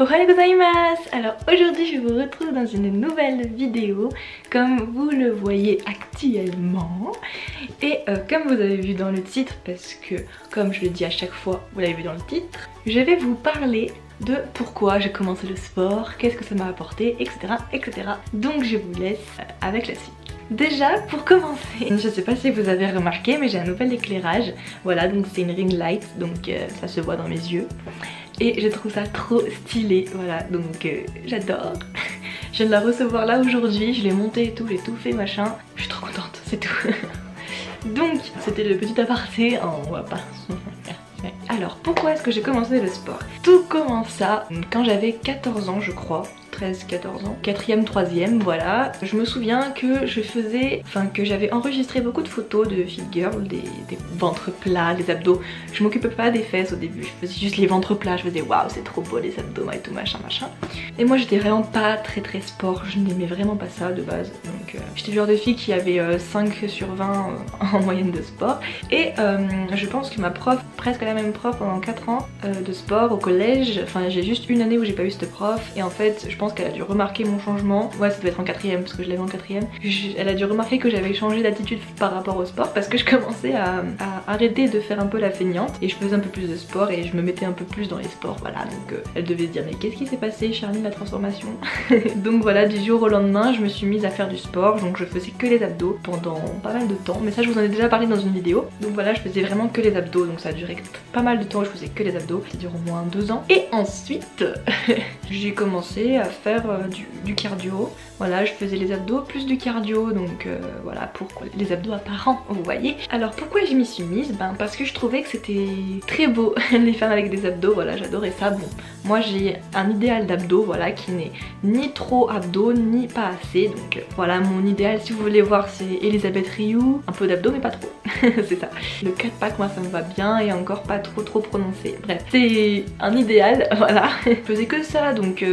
Ohayou gozaimasu. Alors aujourd'hui je vous retrouve dans une nouvelle vidéo comme vous le voyez actuellement. Et comme vous avez vu dans le titre, parce que comme je le dis à chaque fois, vous l'avez vu dans le titre, je vais vous parler de pourquoi j'ai commencé le sport, qu'est-ce que ça m'a apporté, etc. etc. Donc je vous laisse avec la suite. Déjà pour commencer, je sais pas si vous avez remarqué mais j'ai un nouvel éclairage. Voilà, donc c'est une ring light, donc ça se voit dans mes yeux. Et je trouve ça trop stylé, voilà, donc j'adore. Je viens de la recevoir là aujourd'hui, je l'ai montée et tout, j'ai tout fait machin. Je suis trop contente, c'est tout. Donc c'était le petit aparté, on va pas... Alors pourquoi est-ce que j'ai commencé le sport? Tout commença quand j'avais 14 ans je crois. 13-14 ans, 4ème, 3ème, voilà. Je me souviens que que j'avais enregistré beaucoup de photos de fit girl, des ventres plats, les abdos. Je m'occupais pas des fesses au début, je faisais juste les ventres plats, je faisais waouh c'est trop beau les abdos et tout machin machin. Et moi j'étais vraiment pas très sport, je n'aimais vraiment pas ça de base. Donc j'étais le genre de fille qui avait 5 sur 20 en moyenne de sport. Et je pense que ma prof, presque la même prof pendant 4 ans de sport au collège, enfin j'ai juste une année où j'ai pas eu cette prof et en fait je pense qu'elle a dû remarquer mon changement. Ouais, ça doit être en 4ème parce que je l'avais en 4ème. Elle a dû remarquer que j'avais changé d'attitude par rapport au sport parce que je commençais à arrêter de faire un peu la feignante et je faisais un peu plus de sport et je me mettais un peu plus dans les sports, voilà. Donc elle devait se dire mais qu'est-ce qui s'est passé Charline, la transformation? Donc voilà, du jour au lendemain je me suis mise à faire du sport, donc je faisais que les abdos pendant pas mal de temps, mais ça je vous en ai déjà parlé dans une vidéo. Donc voilà, je faisais vraiment que les abdos, donc ça a duré pas mal de temps où je faisais que les abdos, ça dure au moins 2 ans. Et ensuite j'ai commencé à faire du cardio. Voilà, je faisais les abdos plus du cardio, donc voilà, pour les abdos apparents, vous voyez. Alors pourquoi je m'y suis mise? Parce que je trouvais que c'était très beau les femmes avec des abdos, voilà, j'adorais ça. Bon, moi j'ai un idéal d'abdos, voilà, qui n'est ni trop abdos ni pas assez, donc voilà, mon idéal si vous voulez voir c'est Elisabeth Rioux, un peu d'abdos mais pas trop, c'est ça. Le 4-pack moi ça me va bien et encore pas trop prononcé, bref, c'est un idéal, voilà. Je faisais que ça, donc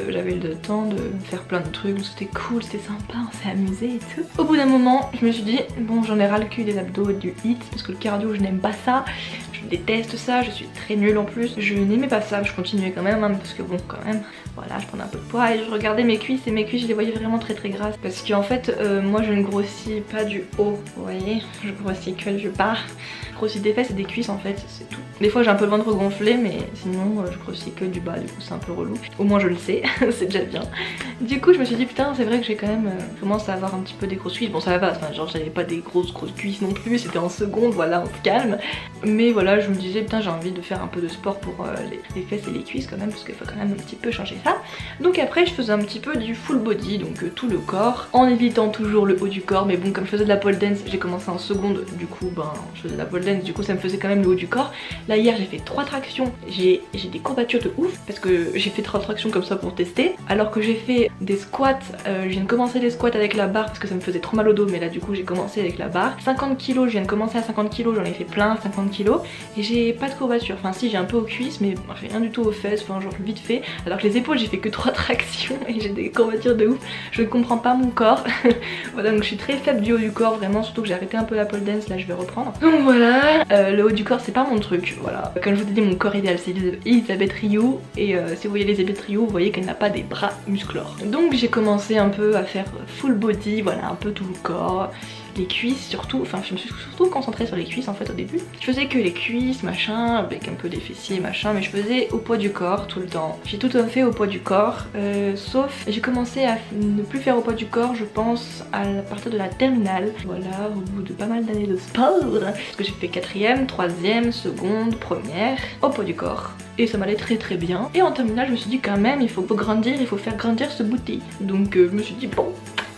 j'avais le temps de faire plein de trucs, c'était cool, c'était sympa, on s'est amusé et tout. Au bout d'un moment je me suis dit bon j'en ai ras le cul des abdos et du hit parce que le cardio je n'aime pas ça, je déteste ça, je suis très nulle en plus, je n'aimais pas ça, je continuais quand même hein, parce que bon quand même voilà je prenais un peu de poids et je regardais mes cuisses et mes cuisses je les voyais vraiment très grasses parce qu'en fait moi je ne grossis pas du haut, vous voyez, je grossis que du bas. Je grossis des fesses et des cuisses en fait, c'est tout. Des fois j'ai un peu le ventre gonflé mais sinon je grossis que du bas, du coup c'est un peu relou. Au moins je le sais, c'est déjà bien. Du coup je me suis dit putain c'est vrai que j'ai quand même commencé à avoir un petit peu des grosses cuisses. Bon ça va, enfin genre j'avais pas des grosses cuisses non plus, c'était en seconde, voilà on se calme. Mais voilà je me disais putain j'ai envie de faire un peu de sport pour les fesses et les cuisses quand même parce qu'il faut quand même un petit peu changer ça. Donc après je faisais un petit peu du full body, donc tout le corps, en évitant toujours le haut du corps. Mais bon comme je faisais de la pole dance, j'ai commencé en seconde, du coup je faisais de la pole dance, du coup ça me faisait quand même le haut du corps. Là hier j'ai fait 3 tractions, j'ai des courbatures de ouf parce que j'ai fait 3 tractions comme ça pour tester, alors que j'ai fait des squats, je viens de commencer les squats avec la barre parce que ça me faisait trop mal au dos, mais là du coup j'ai commencé avec la barre. 50 kg, je viens de commencer à 50 kg, j'en ai fait plein 50 kg et j'ai pas de courbatures, enfin si j'ai un peu aux cuisses mais rien du tout aux fesses, enfin genre vite fait, alors que les épaules j'ai fait que 3 tractions et j'ai des courbatures de ouf, je ne comprends pas mon corps. Voilà donc je suis très faible du haut du corps vraiment, surtout que j'ai arrêté un peu la pole dance, là je vais reprendre. Donc voilà, le haut du corps c'est pas mon truc, voilà. Comme je vous ai dit mon corps idéal c'est Elisabeth Rioux et si vous voyez Elisabeth Rioux vous voyez qu'elle n'a pas des bras musclores. Donc j'ai commencé un peu à faire full body, voilà un peu tout le corps. Les cuisses surtout, enfin je me suis surtout concentrée sur les cuisses en fait au début. Je faisais que les cuisses machin, avec un peu des fessiers machin, mais je faisais au poids du corps tout le temps. J'ai tout fait au poids du corps, sauf j'ai commencé à ne plus faire au poids du corps je pense à partir de la terminale. Voilà, au bout de pas mal d'années de sport, parce que j'ai fait 4ème, 3ème, seconde, première, au poids du corps. Et ça m'allait très bien. Et en terminale je me suis dit quand même il faut grandir, il faut faire grandir ce booty. Donc je me suis dit bon.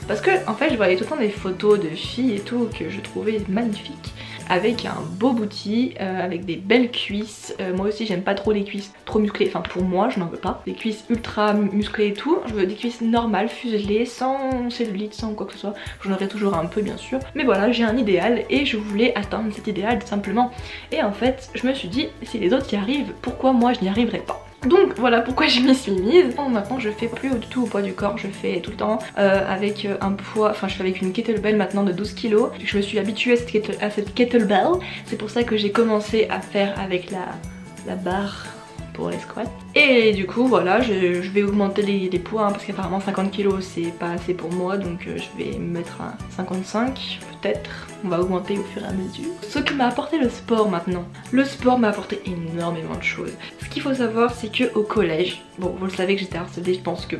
Parce que en fait je voyais tout le temps des photos de filles et tout que je trouvais magnifiques avec un beau booty, avec des belles cuisses. Moi aussi j'aime pas trop les cuisses trop musclées, enfin pour moi je n'en veux pas. Des cuisses ultra musclées et tout, je veux des cuisses normales, fuselées, sans cellulite, sans quoi que ce soit. J'en aurais toujours un peu bien sûr. Mais voilà j'ai un idéal et je voulais atteindre cet idéal tout simplement. Et en fait je me suis dit si les autres y arrivent, pourquoi moi je n'y arriverai pas? Donc voilà pourquoi je m'y suis mise. Bon, maintenant je fais plus du tout au poids du corps, je fais tout le temps avec un poids, enfin je fais avec une kettlebell maintenant de 12 kg. Je me suis habituée à cette kettlebell, c'est pour ça que j'ai commencé à faire avec la barre pour les squats. Et du coup voilà, je vais augmenter les poids hein, parce qu'apparemment 50 kg c'est pas assez pour moi, donc je vais me mettre à 55 peut-être. On va augmenter au fur et à mesure. Ce que m'a apporté le sport maintenant. Le sport m'a apporté énormément de choses. Ce qu'il faut savoir c'est que au collège, bon vous le savez que j'étais harcelée, je pense que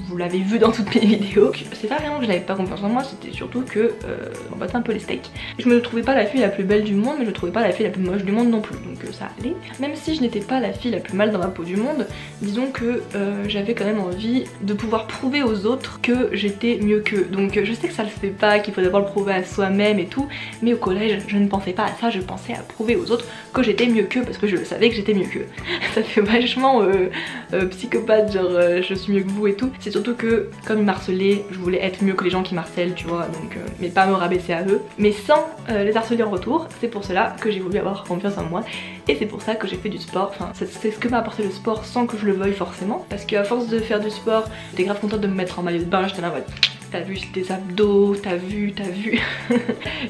vous l'avez vu dans toutes mes vidéos. C'est pas vraiment que je n'avais pas confiance en moi, c'était surtout que on battait un peu les steaks. Je me trouvais pas la fille la plus belle du monde, mais je me trouvais pas la fille la plus moche du monde non plus, donc ça allait. Même si je n'étais pas la fille la plus mal dans la peau du monde, disons que j'avais quand même envie de pouvoir prouver aux autres que j'étais mieux qu'eux. Donc je sais que ça le fait pas, qu'il faut d'abord le prouver à soi-même et tout, mais au collège je ne pensais pas à ça, je pensais à prouver aux autres que j'étais mieux qu'eux parce que je savais que j'étais mieux qu'eux. Ça fait vachement psychopathe, genre je suis mieux que vous et tout. C'est surtout que comme ils m'harcelaient, je voulais être mieux que les gens qui m'harcèlent, tu vois, donc mais pas me rabaisser à eux, mais sans les harceler en retour. C'est pour cela que j'ai voulu avoir confiance en moi et c'est pour ça que j'ai fait du sport. Enfin c'est ce que m'a apporté le sport sans que je le veuille forcément, parce qu'à force de faire du sport, j'étais grave contente de me mettre en maillot de bain, j'étais là en mode t'as vu tes abdos, t'as vu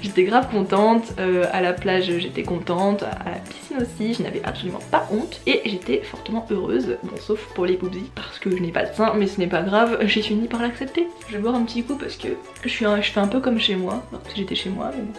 j'étais grave contente, à la plage j'étais contente, à la piscine aussi, je n'avais absolument pas honte et j'étais fortement heureuse, bon sauf pour les boobsies parce que je n'ai pas de sein, mais ce n'est pas grave, j'ai fini par l'accepter. Je vais boire un petit coup parce que je fais un peu comme chez moi, non, parce que j'étais chez moi mais bon.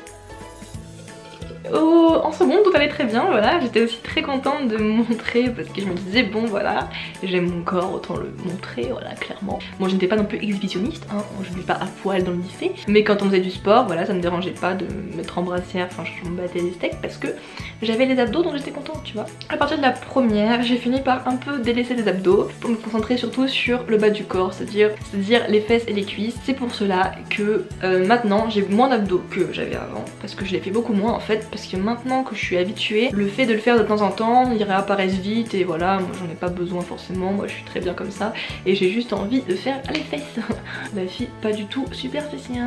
Oh, en second tout allait très bien, voilà, j'étais aussi très contente de me montrer parce que je me disais bon voilà, j'aime mon corps, autant le montrer, voilà clairement. Bon je n'étais pas non plus exhibitionniste, hein, je ne vis pas à poil dans le lycée, mais quand on faisait du sport, voilà, ça me dérangeait pas de me mettre en brassière, enfin je me battais les steaks parce que j'avais les abdos donc j'étais contente tu vois. À partir de la première, j'ai fini par un peu délaisser les abdos pour me concentrer surtout sur le bas du corps, c'est-à-dire les fesses et les cuisses. C'est pour cela que maintenant j'ai moins d'abdos que j'avais avant, parce que je les fais beaucoup moins en fait, parce que maintenant que je suis habituée, le fait de le faire de temps en temps, ils réapparaissent vite et voilà, moi j'en ai pas besoin forcément, moi je suis très bien comme ça et j'ai juste envie de faire les fesses. La fille pas du tout superficielle.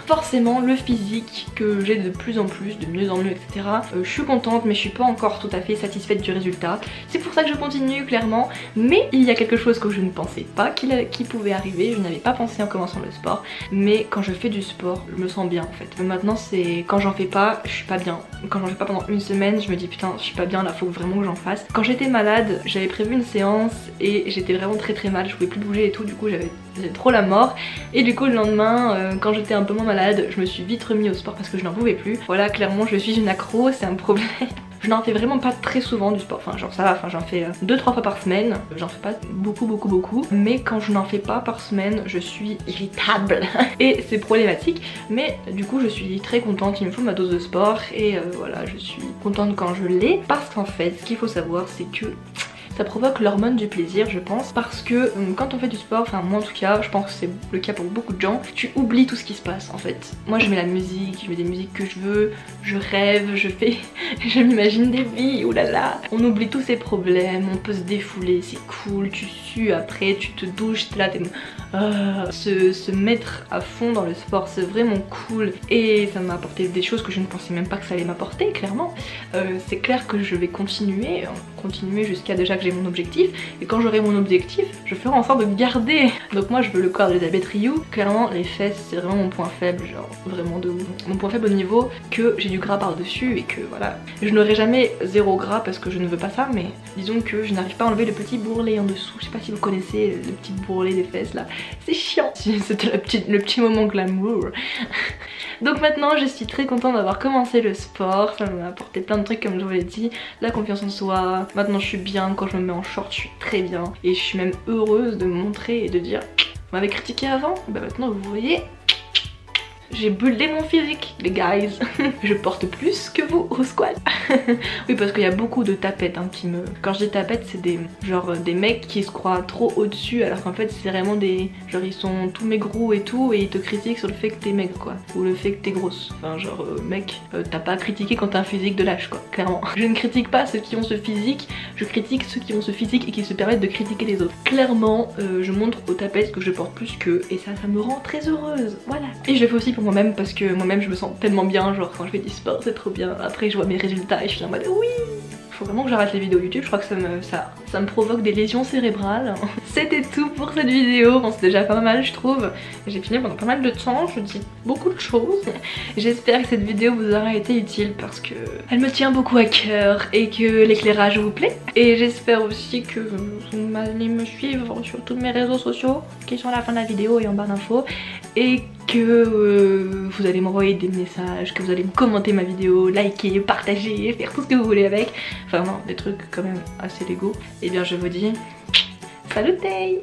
Forcément le physique que j'ai de plus en plus, de mieux en mieux etc. Je suis contente mais je suis pas encore tout à fait satisfaite du résultat. C'est pour ça que je continue clairement, mais il y a quelque chose que je ne pensais pas qui pouvait arriver, je n'avais pas pensé en commençant le sport, mais quand je fais du sport, je me sens bien en fait. Mais maintenant c'est quand j'en fais pas, je suis pas bien. Quand j'en fais pas pendant une semaine, je me dis putain je suis pas bien là, faut vraiment que j'en fasse. Quand j'étais malade, j'avais prévu une séance et j'étais vraiment très mal, je pouvais plus bouger et tout, du coup j'avais trop la mort et du coup le lendemain quand j'étais un peu moins malade, je me suis vite remis au sport parce que je n'en pouvais plus. Voilà, clairement je suis une accro, c'est un problème. Je n'en fais vraiment pas très souvent du sport, enfin genre ça va, enfin j'en fais 2-3 fois par semaine, j'en fais pas beaucoup, mais quand je n'en fais pas par semaine, je suis irritable et c'est problématique, mais du coup je suis très contente, il me faut ma dose de sport et voilà, je suis contente quand je l'ai, parce qu'en fait ce qu'il faut savoir c'est que ça provoque l'hormone du plaisir je pense, parce que quand on fait du sport, enfin moi en tout cas, je pense que c'est le cas pour beaucoup de gens, tu oublies tout ce qui se passe en fait. Moi je mets la musique, je mets des musiques que je veux, je rêve, je m'imagine des vies, oulala. On oublie tous ces problèmes, on peut se défouler, c'est cool, tu sues après, tu te douches, t'es là, se mettre à fond dans le sport c'est vraiment cool et ça m'a apporté des choses que je ne pensais même pas que ça allait m'apporter clairement. C'est clair que je vais continuer jusqu'à déjà que j'ai mon objectif, et quand j'aurai mon objectif je ferai en sorte de garder. Donc moi je veux le corps d'Elisabeth Rioux, clairement les fesses c'est vraiment mon point faible, genre vraiment de mon point faible au niveau que j'ai du gras par dessus et que voilà, je n'aurai jamais zéro gras parce que je ne veux pas ça, mais disons que je n'arrive pas à enlever le petit bourrelet en dessous. Je sais pas si vous connaissez le petit bourrelet des fesses là, c'est chiant. C'était le petit moment glamour. Donc maintenant je suis très contente d'avoir commencé le sport, ça m'a apporté plein de trucs comme je vous l'ai dit, la confiance en soi, maintenant je suis bien, quand je me mets en short je suis très bien et je suis même heureuse de me montrer et de dire vous m'avez critiqué avant, bah maintenant vous voyez j'ai buildé mon physique les guys. Je porte plus que vous au squat. Oui parce qu'il y a beaucoup de tapettes hein, qui me... Quand je dis tapettes c'est des genre des mecs qui se croient trop au dessus alors qu'en fait c'est vraiment des... Genre ils sont tout maigrous et tout et ils te critiquent sur le fait que t'es maigre quoi. Ou le fait que t'es grosse. Enfin genre mec t'as pas à critiquer quand t'as un physique de lâche quoi, clairement. Je ne critique pas ceux qui ont ce physique, je critique ceux qui ont ce physique et qui se permettent de critiquer les autres. Clairement je montre aux tapettes que je porte plus qu'eux et ça me rend très heureuse, voilà. Et je le fais aussi pour moi-même parce que moi-même je me sens tellement bien, genre quand je fais du sport c'est trop bien. Après je vois mes résultats et je suis en mode oui. Faut vraiment que j'arrête les vidéos YouTube, je crois que ça me provoque des lésions cérébrales. c'était tout pour cette vidéo. Bon, c'est déjà pas mal je trouve. J'ai filmé pendant pas mal de temps, je dis beaucoup de choses. J'espère que cette vidéo vous aura été utile parce que elle me tient beaucoup à cœur et que l'éclairage vous plaît. Et j'espère aussi que vous allez me suivre sur tous mes réseaux sociaux qui sont à la fin de la vidéo et en barre d'infos. Et que vous allez m'envoyer des messages, que vous allez me commenter ma vidéo, liker, partager, faire tout ce que vous voulez avec. Enfin non, des trucs quand même assez légaux. Et bien je vous dis, salutez!